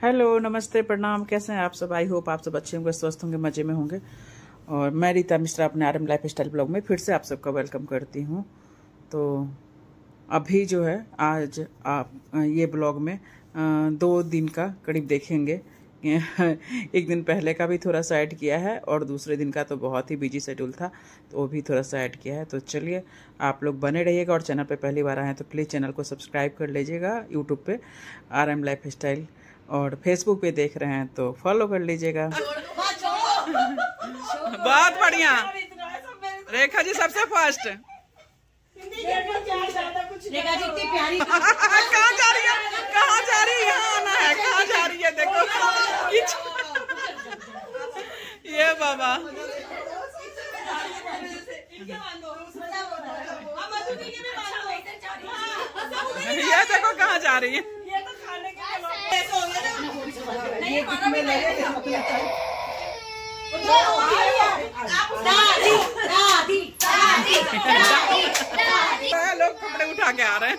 Hello, नमस्ते, प्रणाम। कैसे हैं आप सब? आई होप आप सब अच्छे होंगे, स्वस्थ होंगे, मज़े में होंगे। और मैं रीता मिश्रा अपने RM लाइफ स्टाइल ब्लॉग में फिर से आप सबका वेलकम करती हूँ। तो अभी जो है आज आप ये ब्लॉग में 2 दिन का करीब देखेंगे। एक दिन पहले का भी थोड़ा सा ऐड किया है और दूसरे दिन का तो बहुत ही बिजी शेड्यूल था, तो वो भी थोड़ा सा ऐड किया है। तो चलिए, आप लोग बने रहिएगा। और चैनल पे पहली बार आए हैं तो प्लीज़ चैनल को सब्सक्राइब कर लीजिएगा यूट्यूब पे RM लाइफ स्टाइल, और फेसबुक पे देख रहे हैं तो फॉलो कर लीजिएगा। बहुत बढ़िया, रेखा जी सबसे फर्स्ट। रेखा जी इतनी प्यारी। कहाँ जा रही है? कहाँ जा रही है? यहाँ आना है। कहाँ जा रही है? देखो ये बाबा, ये देखो कहाँ जा रही है। लोग कपड़े उठा के आ रहे हैं।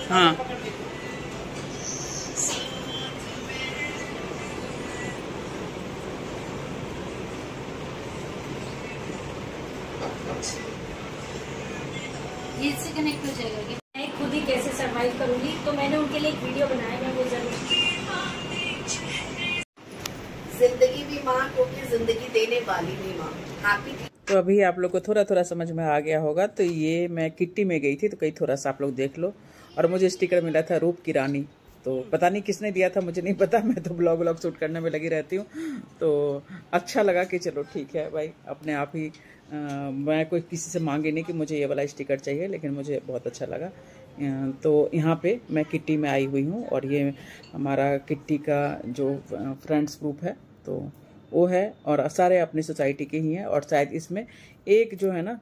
हाँ, इससे कनेक्ट हो जाएगा। मैं खुद ही कैसे सरवाइव करूंगी, तो मैंने उनके लिए एक वीडियो बनाया। मैं वो जरूर, जिंदगी भी माँ क्योंकि जिंदगी देने वाली भी माँ। हैप्पी। तो अभी आप लोग को थोड़ा थोड़ा समझ में आ गया होगा। तो ये मैं किट्टी में गई थी, तो कहीं थोड़ा सा आप लोग देख लो। और मुझे स्टिकर मिला था रूप की रानी। तो पता नहीं किसने दिया था, मुझे नहीं पता। मैं तो ब्लॉग शूट करने में लगी रहती हूँ। तो अच्छा लगा कि चलो ठीक है भाई, अपने आप ही मैं कोई किसी से मांगे नहीं कि मुझे ये वाला स्टिकर चाहिए, लेकिन मुझे बहुत अच्छा लगा। तो यहाँ पे मैं किट्टी में आई हुई हूँ, और ये हमारा किट्टी का जो फ्रेंड्स ग्रुप है तो वो है, और सारे अपनी सोसाइटी के ही हैं। और शायद इसमें एक जो है ना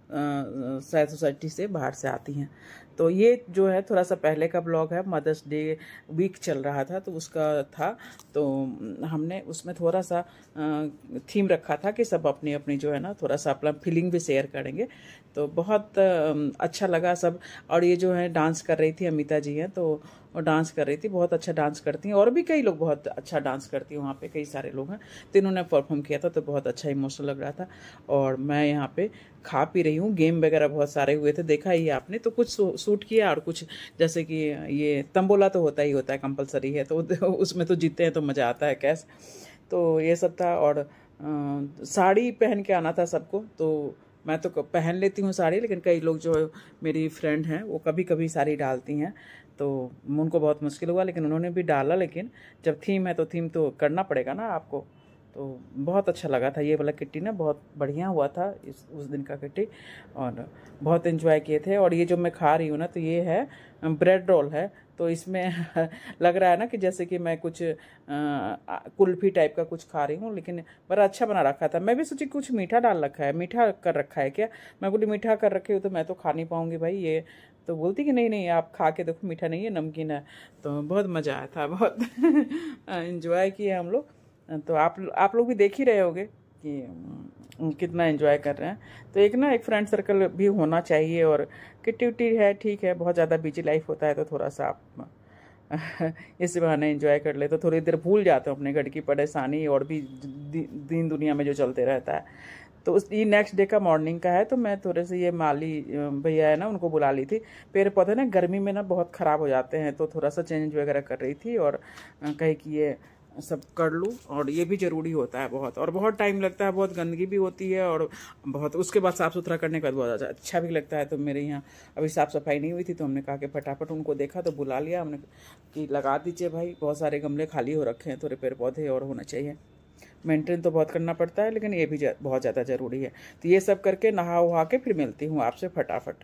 शायद सोसाइटी से बाहर से आती हैं। तो ये जो है थोड़ा सा पहले का ब्लॉग है, मदर्स डे वीक चल रहा था तो उसका था। तो हमने उसमें थोड़ा सा थीम रखा था कि सब अपनी अपनी जो है ना थोड़ा सा अपना फीलिंग भी शेयर करेंगे। तो बहुत अच्छा लगा सब। और ये जो है डांस कर रही थी, अमिता जी हैं, तो वो डांस कर रही थी, बहुत अच्छा डांस करती हैं। और भी कई लोग बहुत अच्छा डांस करती हैं, वहाँ पे कई सारे लोग हैं। तो इन्होंने परफॉर्म किया था, तो बहुत अच्छा इमोशनल लग रहा था। और मैं यहाँ पे खा पी रही हूँ। गेम वगैरह बहुत सारे हुए थे, देखा ही आपने। तो कुछ शूट किया, और कुछ जैसे कि ये तंबोला तो होता ही होता है, कंपलसरी है, तो उसमें तो जीतते हैं तो मज़ा आता है कैश। तो ये सब था। और साड़ी पहन के आना था सबको। तो मैं तो पहन लेती हूँ साड़ी, लेकिन कई लोग जो मेरी फ्रेंड हैं वो कभी कभी साड़ी डालती हैं, तो उनको बहुत मुश्किल हुआ, लेकिन उन्होंने भी डाला। लेकिन जब थीम है तो थीम तो करना पड़ेगा ना आपको। तो बहुत अच्छा लगा था ये वाला किट्टी ना, बहुत बढ़िया हुआ था उस दिन का किट्टी, और बहुत एंजॉय किए थे। और ये जो मैं खा रही हूँ ना, तो ये है ब्रेड रोल है। तो इसमें लग रहा है ना कि जैसे कि मैं कुछ कुल्फी टाइप का कुछ खा रही हूँ, लेकिन बड़ा अच्छा बना रखा था। मैं भी सोची कुछ मीठा डाल रखा है, मीठा कर रखा है क्या। मैं बोली मीठा कर रखे हो तो मैं तो खा नहीं पाऊँगी भाई ये। तो बोलती कि नहीं नहीं, आप खा के देखो, मीठा नहीं है, नमकीन है। तो बहुत मज़ा आया था, बहुत इन्जॉय किए हम लोग। तो आप लोग भी देख ही रहे होगे कि कितना एंजॉय कर रहे हैं। तो एक फ्रेंड सर्कल भी होना चाहिए। और किट्टी उट्टी है, ठीक है, बहुत ज़्यादा बिजी लाइफ होता है तो थोड़ा सा आप इस बहाने एंजॉय कर ले तो थोड़ी देर भूल जाते हो अपने घर की परेशानी और भी दीन दुनिया में जो चलते रहता है। तो ये नेक्स्ट डे का मॉर्निंग का है। तो मैं थोड़े से ये माली भैया है ना, उनको बुला ली थी। पेड़ पौधे ना गर्मी में ना बहुत ख़राब हो जाते हैं, तो थोड़ा सा चेंज वगैरह कर रही थी, और कहीं कि ये सब कर लूँ। और ये भी ज़रूरी होता है बहुत, और बहुत टाइम लगता है, बहुत गंदगी भी होती है, और बहुत उसके बाद साफ़ सुथरा करने के बाद बहुत अच्छा भी लगता है। तो मेरे यहाँ अभी साफ़ सफाई नहीं हुई थी, तो हमने कहा कि फटाफट उनको देखा तो बुला लिया हमने कि लगा दीजिए भाई, बहुत सारे गमले खाली हो रखे हैं, थोड़े पेड़ पौधे और होना चाहिए। मेंटेन तो बहुत करना पड़ता है, लेकिन ये भी बहुत ज़्यादा ज़रूरी है। तो ये सब करके नहा वहा के फिर मिलती हूँ आपसे फटाफट।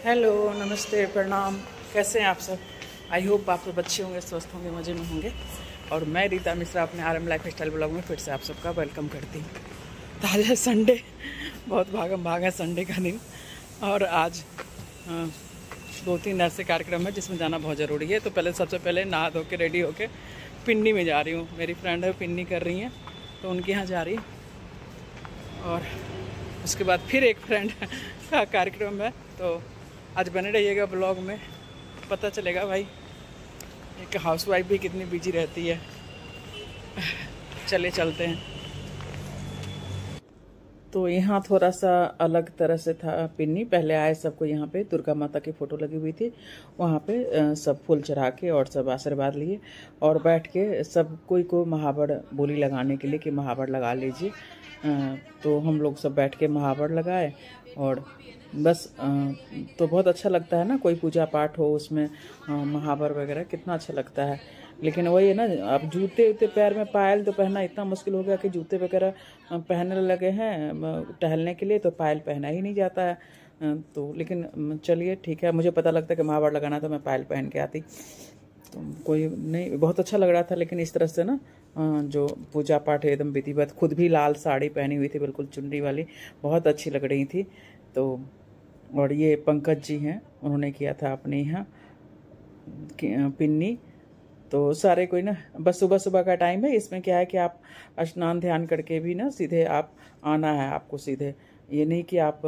हेलो, नमस्ते, प्रणाम। कैसे हैं आप सब? आई होप आप सब अच्छे होंगे, स्वस्थ होंगे, मज़े में होंगे। और मैं रीता मिश्रा अपने RM लाइफ स्टाइल ब्लॉग में फिर से आप सबका वेलकम करती हूँ। तो आज है संडे, बहुत भागम भाग है संडे का दिन। और आज 2-3 ऐसे कार्यक्रम है जिसमें जाना बहुत ज़रूरी है। तो पहले सबसे पहले नहा धो के रेडी होके पिन्नी में जा रही हूँ। मेरी फ्रेंड है, पिन्नी कर रही हैं, तो उनके यहाँ जा रही। और उसके बाद फिर एक फ्रेंड का कार्यक्रम है, तो आज बने रहिएगा ब्लॉग में, पता चलेगा भाई एक हाउसवाइफ भी कितनी बिजी रहती है। चले चलते हैं। तो यहाँ थोड़ा सा अलग तरह से था पिन्नी। पहले आए सबको यहाँ पे दुर्गा माता की फ़ोटो लगी हुई थी, वहाँ पे सब फूल चढ़ा के और सब आशीर्वाद लिए और बैठ के सब कोई को महावर बोली लगाने के लिए कि महावर लगा लीजिए। तो हम लोग सब बैठ के महावर लगाए और बस तो बहुत अच्छा लगता है ना, कोई पूजा पाठ हो उसमें महावर वगैरह कितना अच्छा लगता है। लेकिन वही है ना, अब जूते उते पैर में पायल तो पहनना इतना मुश्किल हो गया कि जूते वगैरह पहनने लगे हैं टहलने के लिए, तो पायल पहना ही नहीं जाता है। तो लेकिन चलिए ठीक है, मुझे पता लगता है कि महावर लगाना तो मैं पायल पहन के आती, तो कोई नहीं, बहुत अच्छा लग रहा था। लेकिन इस तरह से ना जो पूजा पाठ एकदम विधिवत, खुद भी लाल साड़ी पहनी हुई थी बिल्कुल चुनरी वाली, बहुत अच्छी लग रही थी। तो और ये पंकज जी हैं, उन्होंने किया था अपने यहाँ पिन्नी। तो सारे कोई ना, बस सुबह सुबह का टाइम है, इसमें क्या है कि आप स्नान ध्यान करके भी ना सीधे आप आना है आपको सीधे, ये नहीं कि आप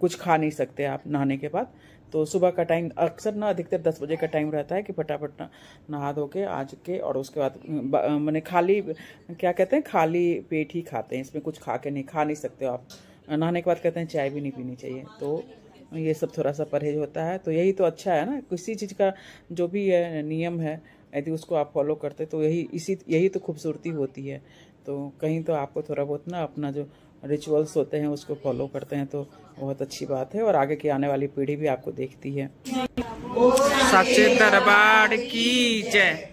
कुछ खा नहीं सकते आप नहाने के बाद। तो सुबह का टाइम अक्सर ना अधिकतर 10 बजे का टाइम रहता है कि फटाफट नहा धो के आज के और उसके बाद मैंने खाली क्या कहते हैं, खाली पेट ही खाते हैं, इसमें कुछ खा नहीं सकते हो आप। नहाने के बाद कहते हैं चाय भी नहीं पीनी चाहिए, तो ये सब थोड़ा सा परहेज होता है। तो यही तो अच्छा है ना, किसी चीज़ का जो भी है नियम है, यदि उसको आप फॉलो करते तो यही तो खूबसूरती होती है। तो कहीं तो आपको थोड़ा बहुत ना अपना जो रिचुअल्स होते हैं उसको फॉलो करते हैं तो बहुत अच्छी बात है, और आगे की आने वाली पीढ़ी भी आपको देखती है। सच्चे दरबार की जय।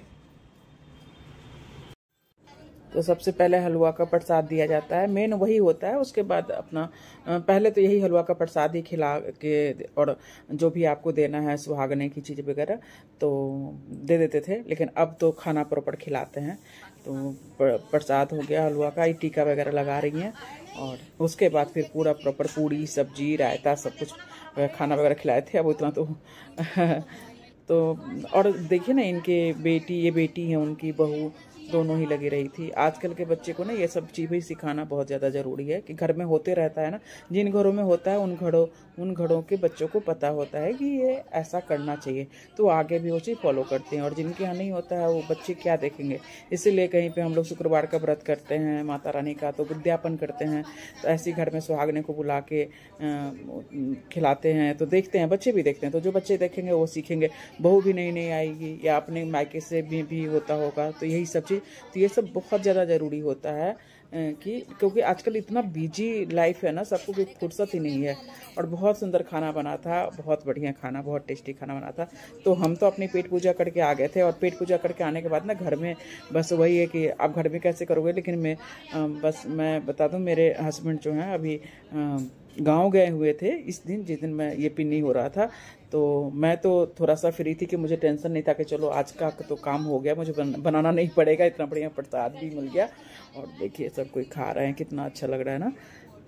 तो सबसे पहले हलवा का प्रसाद दिया जाता है, मेन वही होता है। उसके बाद अपना पहले तो यही हलवा का प्रसाद ही खिला के और जो भी आपको देना है सुहागने की चीज़ वगैरह तो दे देते थे, लेकिन अब तो खाना प्रॉपर खिलाते हैं। तो प्रसाद हो गया हलवा का, टीका वगैरह लगा रही हैं और उसके बाद फिर पूरा प्रॉपर पूड़ी सब्जी रायता सब कुछ खाना वगैरह खिलाए थे। अब उतना तो और देखिए ना, इनके ये बेटी है, उनकी बहू दोनों ही लगी रही थी। आजकल के बच्चे को ना ये सब चीज़ भी सिखाना बहुत ज़्यादा ज़रूरी है कि घर में होते रहता है ना, जिन घरों में होता है उन घरों के बच्चों को पता होता है कि ये ऐसा करना चाहिए, तो आगे भी वो चीज़ फॉलो करते हैं। और जिनके यहाँ नहीं होता है वो बच्चे क्या देखेंगे। इसीलिए कहीं पे हम लोग शुक्रवार का व्रत करते हैं माता रानी का, तो विद्यापन करते हैं, तो ऐसे घर में सुहागने को बुला के खिलाते हैं, तो देखते हैं, बच्चे भी देखते हैं। तो जो बच्चे देखेंगे वो सीखेंगे। बहू भी नई आएगी या अपने मायके से भी होता होगा, तो यही सब चीज़, तो ये सब बहुत ज़्यादा ज़रूरी होता है कि क्योंकि आजकल इतना बिजी लाइफ है ना, सबको कोई फुर्सत ही नहीं है। और बहुत सुंदर खाना बना था, बहुत बढ़िया खाना, बहुत टेस्टी खाना बना था। तो हम तो अपनी पेट पूजा करके आ गए थे, और पेट पूजा करके आने के बाद ना घर में बस वही है कि आप घर में कैसे करोगे। लेकिन मैं बता दूं, मेरे हस्बैंड जो हैं अभी गांव गए हुए थे इस दिन, जिस दिन मैं ये पिन्नी हो रहा था। तो मैं तो थोड़ा सा फ्री थी कि मुझे टेंशन नहीं था कि चलो आज का तो काम हो गया, मुझे बनाना नहीं पड़ेगा, इतना बढ़िया प्रसाद भी मिल गया। और देखिए सब कोई खा रहे हैं, कितना अच्छा लग रहा है ना,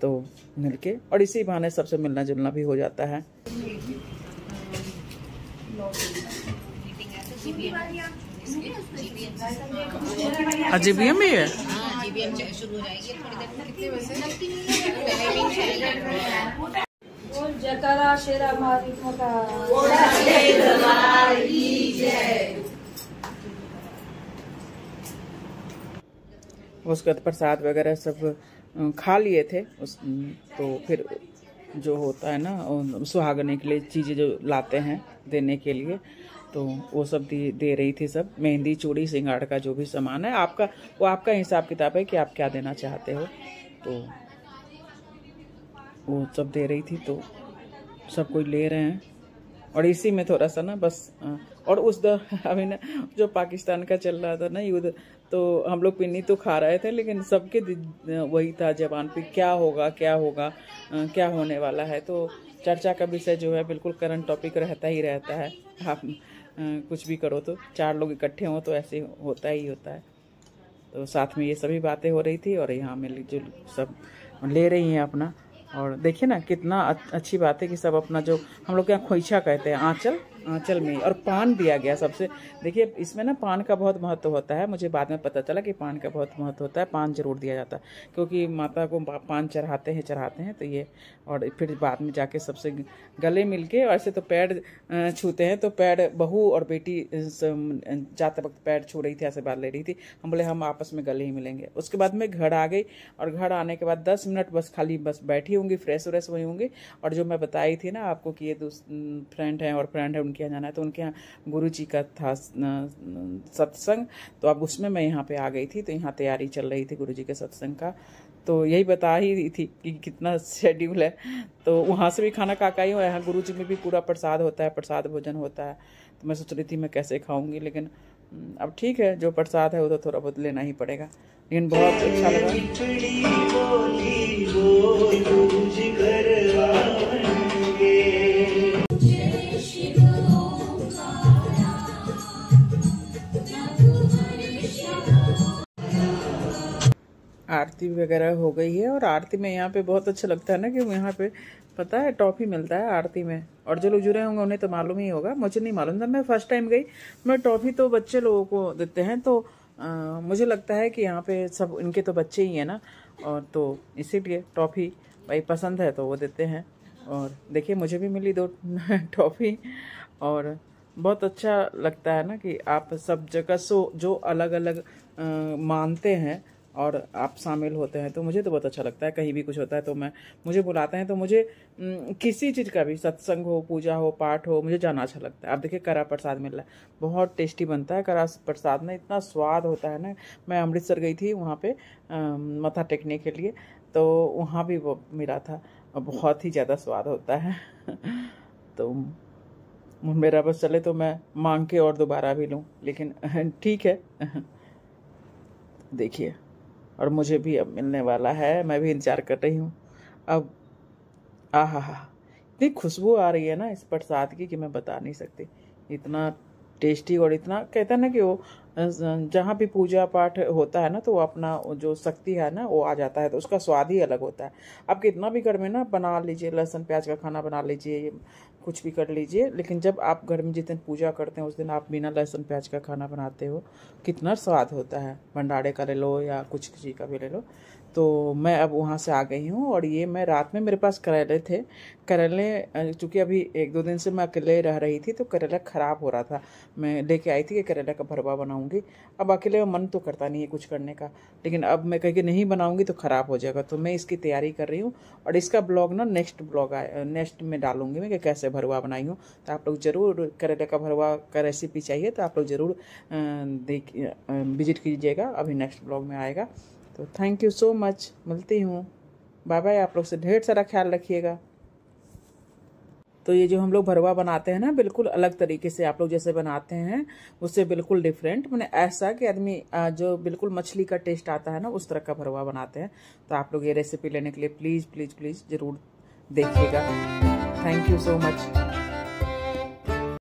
तो मिलके, और इसी बहाने सबसे मिलना जुलना भी हो जाता है। जीबीएम भी है, जीबीएम शुरू हो जाएगी थोड़ी देर में। कितने बजे? जयकारा शेरा मारी मोटा। उसके बाद प्रसाद वगैरह सब खा लिए थे तो फिर जो होता है ना सुहागने के लिए चीज़ें जो लाते हैं देने के लिए, तो वो सब दे रही थी। सब मेहंदी चूड़ी सिंगार का जो भी सामान है आपका, वो आपका हिसाब किताब है कि आप क्या देना चाहते हो, तो वो सब दे रही थी। तो सब कोई ले रहे हैं, और इसी में थोड़ा सा ना बस और अभी ना जो पाकिस्तान का चल रहा था ना युद्ध, तो हम लोग पिन्नी तो खा रहे थे, लेकिन सबके वही था जबान पे, क्या होगा क्या होने वाला है। तो चर्चा का विषय जो है बिल्कुल करंट टॉपिक रहता है। आप कुछ भी करो तो 4 लोग इकट्ठे हों तो ऐसे होता है। तो साथ में ये सभी बातें हो रही थी, और यहाँ मिलजुल सब ले रही हैं अपना। और देखिए ना कितना अच्छी बात है कि सब अपना, जो हम लोग यहाँ खोइछा कहते हैं, आंचल, आंचल में, और पान दिया गया सबसे। देखिए इसमें ना पान का बहुत महत्व होता है, मुझे बाद में पता चला कि पान का बहुत महत्व होता है, पान जरूर दिया जाता है क्योंकि माता को पान चढ़ाते हैं तो ये, और फिर बाद में जाके सबसे गले मिलके, ऐसे तो पैर छूते हैं, तो पैर बहू और बेटी जाते वक्त पैर छू रही थी, आशीर्वाद ले रही थी। हम बोले हम आपस में गले ही मिलेंगे। उसके बाद में घर आ गई, और घर आने के बाद 10 मिनट बस खाली बस बैठी होंगी, फ्रेश व्रेश हुई होंगी, और जो मैं बताई थी ना आपको कि ये फ्रेंड है और फ्रेंड है, उनके यहाँ जाना है, तो उनके यहाँ गुरु जी का था सत्संग, तो अब उसमें मैं यहाँ पे आ गई थी, तो यहाँ तैयारी चल रही थी गुरु जी के सत्संग का। तो यही बता ही रही थी कि कितना शेड्यूल है। तो वहाँ से भी खाना खा के आई हूँ, यहाँ गुरु जी में भी पूरा प्रसाद होता है, प्रसाद भोजन होता है। तो मैं सोच रही थी मैं कैसे खाऊंगी, लेकिन अब ठीक है, जो प्रसाद है वो तो थोड़ा बहुत लेना ही पड़ेगा। लेकिन बहुत अच्छा आरती वगैरह हो गई है, और आरती में यहाँ पे बहुत अच्छा लगता है ना कि यहाँ पे पता है टॉफी मिलता है आरती में, और जो लोग जुड़े होंगे उन्हें तो मालूम ही होगा, मुझे नहीं मालूम था, मैं फर्स्ट टाइम गई। मैं टॉफी तो बच्चे लोगों को देते हैं, तो मुझे लगता है कि यहाँ पे सब इनके तो बच्चे ही हैं ना, और तो इसीलिए टॉफी भाई पसंद है तो वो देते हैं। और देखिए मुझे भी मिली 2 टॉफी, और बहुत अच्छा लगता है ना कि आप सब जगह जो अलग अलग मानते हैं और आप शामिल होते हैं, तो मुझे तो बहुत अच्छा लगता है। कहीं भी कुछ होता है तो मुझे बुलाते हैं, तो मुझे किसी चीज़ का भी, सत्संग हो, पूजा हो, पाठ हो, मुझे जाना अच्छा लगता है। आप देखिए करा प्रसाद मिल रहा है, बहुत टेस्टी बनता है करा प्रसाद में, इतना स्वाद होता है ना। मैं अमृतसर गई थी वहाँ पे मत्था टेकने के लिए, तो वहाँ भी वो मिला था, बहुत ही ज़्यादा स्वाद होता है। तो मेरा बस चले तो मैं मांग के और दोबारा भी लूँ, लेकिन ठीक है। देखिए, और मुझे भी अब मिलने वाला है, मैं भी इंतजार कर रही हूँ। अब आहा हा, इतनी खुशबू आ रही है ना इस प्रसाद की कि मैं बता नहीं सकती, इतना टेस्टी। और इतना कहते हैं ना कि वो जहाँ भी पूजा पाठ होता है ना, तो वो अपना जो शक्ति है ना वो आ जाता है, तो उसका स्वाद ही अलग होता है। आप कितना भी घर में ना बना लीजिए, लहसुन प्याज का खाना बना लीजिए, कुछ भी कर लीजिए, लेकिन जब आप घर में जिस दिन पूजा करते हैं उस दिन आप बिना लहसुन प्याज का खाना बनाते हो, कितना स्वाद होता है। भंडारे का ले लो या कुछ चीज़ का भी ले लो। तो मैं अब वहाँ से आ गई हूँ, और ये मैं रात में, मेरे पास करेले थे, करेले चूँकि अभी 1-2 दिन से मैं अकेले रह रही थी, तो करेला ख़राब हो रहा था। मैं लेके आई थी कि करेला का भरवा बनाऊंगी। अब अकेले मन तो करता नहीं है कुछ करने का, लेकिन अब मैं कह के नहीं बनाऊंगी तो ख़राब हो जाएगा, तो मैं इसकी तैयारी कर रही हूँ। और इसका ब्लॉग ना नेक्स्ट में डालूंगी मैं कि कैसे भरवा बनाई हूँ। तो आप लोग ज़रूर करेले का भरवा का रेसिपी चाहिए तो आप लोग ज़रूर विजिट कीजिएगा, अभी नेक्स्ट ब्लॉग में आएगा। तो थैंक यू सो मच, मिलती हूँ, बाय बाय। आप लोग से ढेर सारा ख्याल रखिएगा। तो ये जो हम लोग भरवा बनाते हैं ना, बिल्कुल अलग तरीके से आप लोग जैसे बनाते हैं उससे बिल्कुल डिफरेंट, मैंने ऐसा कि आदमी जो बिल्कुल मछली का टेस्ट आता है ना, उस तरह का भरवा बनाते हैं। तो आप लोग ये रेसिपी लेने के लिए प्लीज़ प्लीज़ प्लीज़ ज़रूर देखिएगा। Thank you so much.